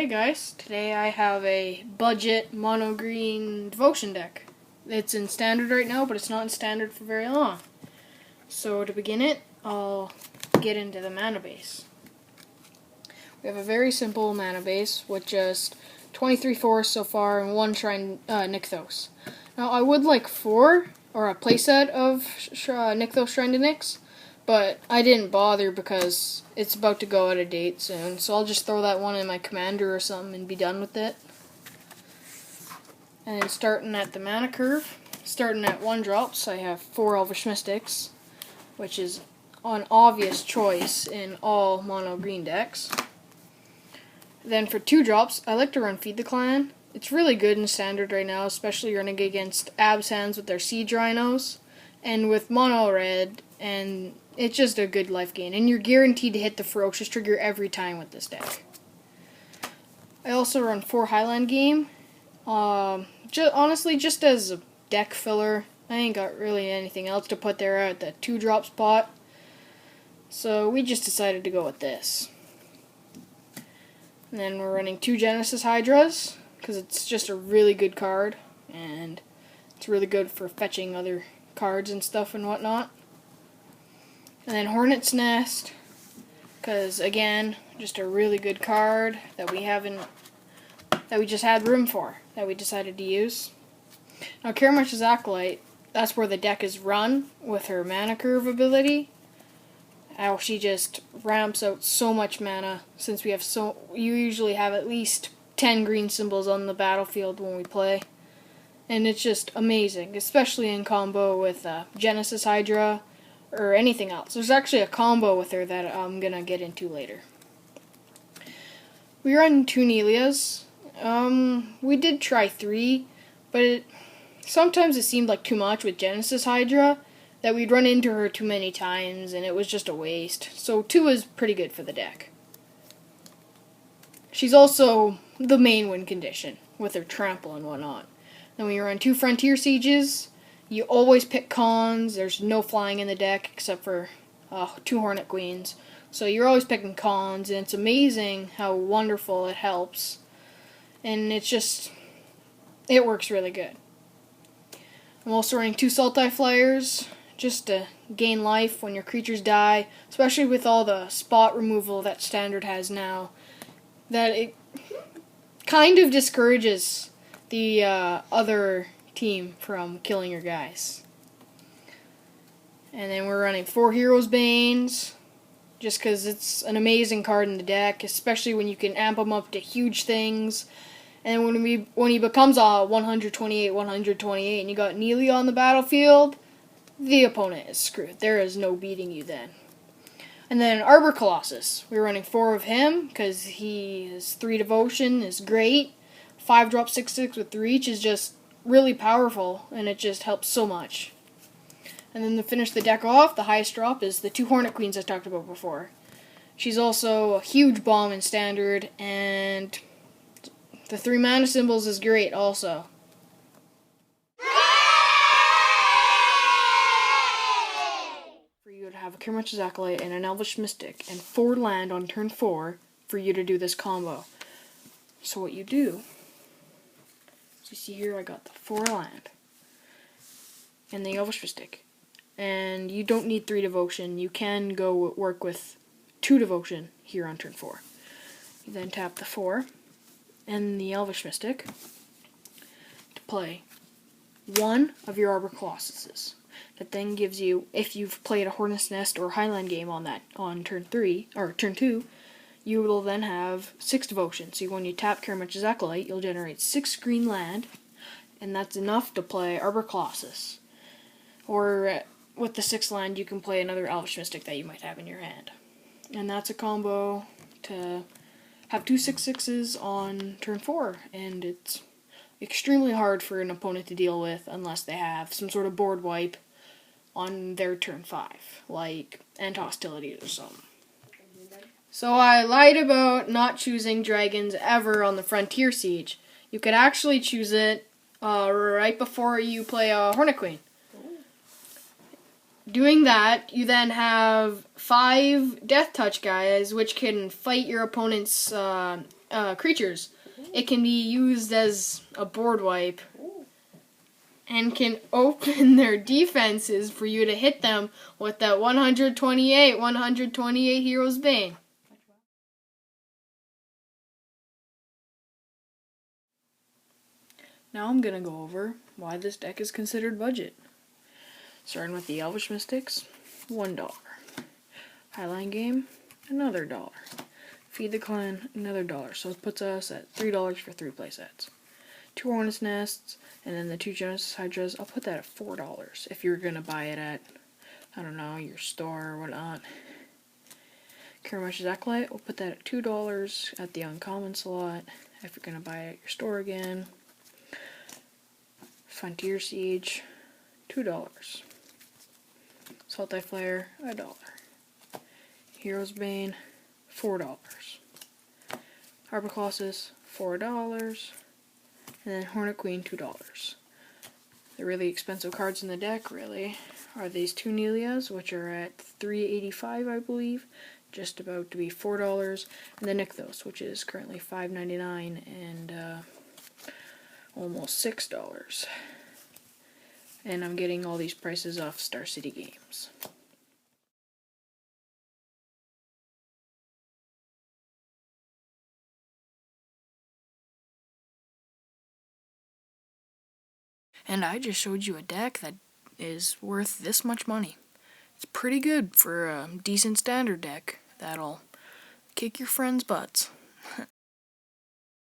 Hey guys, today I have a budget mono green devotion deck. It's in standard right now, but it's not in standard for very long. So to begin it, I'll get into the mana base. We have a very simple mana base with just 23 forests so far and 1 Shrine Nkthos. Now I would like 4 or a playset of Nkthos Shrine to Nyx, but I didn't bother because it's about to go out of date soon, so I'll just throw that one in my commander or something and be done with it. And starting at the mana curve, starting at 1 drops, I have 4 Elvish Mystics, which is an obvious choice in all mono green decks. Then for 2 drops, I like to run Feed the Clan. It's really good in standard right now, especially running against Absans with their Siege Rhinos, and with mono red, and it's just a good life gain, and you're guaranteed to hit the Ferocious trigger every time with this deck. I also run 4 Highland Game, honestly just as a deck filler. I ain't got really anything else to put there at the 2 drop spot, so we just decided to go with this. And then we're running 2 Genesis Hydras, because it's just a really good card, and it's really good for fetching other cards and stuff and whatnot. And then Hornet Nest, because again, just a really good card that we just had room for, that we decided to use. Now Karametra's Acolyte, that's where the deck is run with her mana curve ability. How she just ramps out so much mana, since you usually have at least 10 green symbols on the battlefield when we play. And it's just amazing, especially in combo with Genesis Hydra or anything else. There's actually a combo with her that I'm going to get into later. We run 2 Nyleas. We did try 3, but sometimes it seemed like too much with Genesis Hydra, that we'd run into her too many times and it was just a waste. So 2 is pretty good for the deck. She's also the main win condition with her trample and whatnot. Then when you run 2 Frontier Sieges, you always pick cons. There's no flying in the deck except for 2 Hornet Queens. So you're always picking cons, and it's amazing how wonderful it helps. And it works really good. I'm also running 2 Sultai Flyers, just to gain life when your creatures die, especially with all the spot removal that standard has now, that it kind of discourages the other team from killing your guys. And then we're running 4 Heroes Banes, just because it's an amazing card in the deck, especially when you can amp them up to huge things. And when he becomes a 128, and you got Nylea on the battlefield, the opponent is screwed. There is no beating you then. And then Arbor Colossus. We're running 4 of him, because his 3 devotion is great. 5 drop 6/6 with reach is just really powerful, and it just helps so much. And then to finish the deck off, the highest drop is the 2 Hornet Queens I talked about before. She's also a huge bomb in standard, and the 3 mana symbols is great also. For you to have a Karametra's Acolyte and an Elvish Mystic and 4 land on turn 4 for you to do this combo. So what you do, as you see here, I got the 4 land and the Elvish Mystic. And you don't need 3 devotion. You can go work with 2 devotion here on turn 4. You then tap the 4 and the Elvish Mystic to play 1 of your Arbor Colossuses. That then gives you, if you've played a Hornet Nest or Highland Game on turn 3 or turn 2, you will then have 6 devotion. So when you tap Karametra's Acolyte, you'll generate 6 green land, and that's enough to play Arbor Colossus. Or with the 6th land, you can play another Elvish Mystic that you might have in your hand. And that's a combo to have 2 6/6s on turn 4, and it's extremely hard for an opponent to deal with unless they have some sort of board wipe on their turn 5, like Hostilities or something. So I lied about not choosing dragons ever on the Frontier Siege. You could actually choose it right before you play a Hornet Queen. Doing that, you then have 5 Death Touch guys, which can fight your opponent's creatures. It can be used as a board wipe and can open their defenses for you to hit them with that 128 Heroes Bane. Now I'm going to go over why this deck is considered budget. Starting with the Elvish Mystics, $1. Highland Game, another $1. Feed the Clan, another $1. So it puts us at $3 for 3 playsets. 2 Hornet Nests, and then the 2 Genesis Hydras, I'll put that at $4 if you're going to buy it at, I don't know, your store or whatnot. Karametra's Acolyte, we'll put that at $2 at the uncommon slot if you're going to buy it at your store again. Frontier Siege, $2. Sultai Flare, $1. Heroes Bane, $4. Arbor Colossus, $4. And then Hornet Queen, $2. The really expensive cards in the deck, really, are these 2 Nyleas, which are at $3.85, I believe, just about to be $4, and the Nkthos, which is currently $5.99 and almost $6. And I'm getting all these prices off Star City Games. And I just showed you a deck that is worth this much money. It's pretty good for a decent standard deck that'll kick your friends' butts.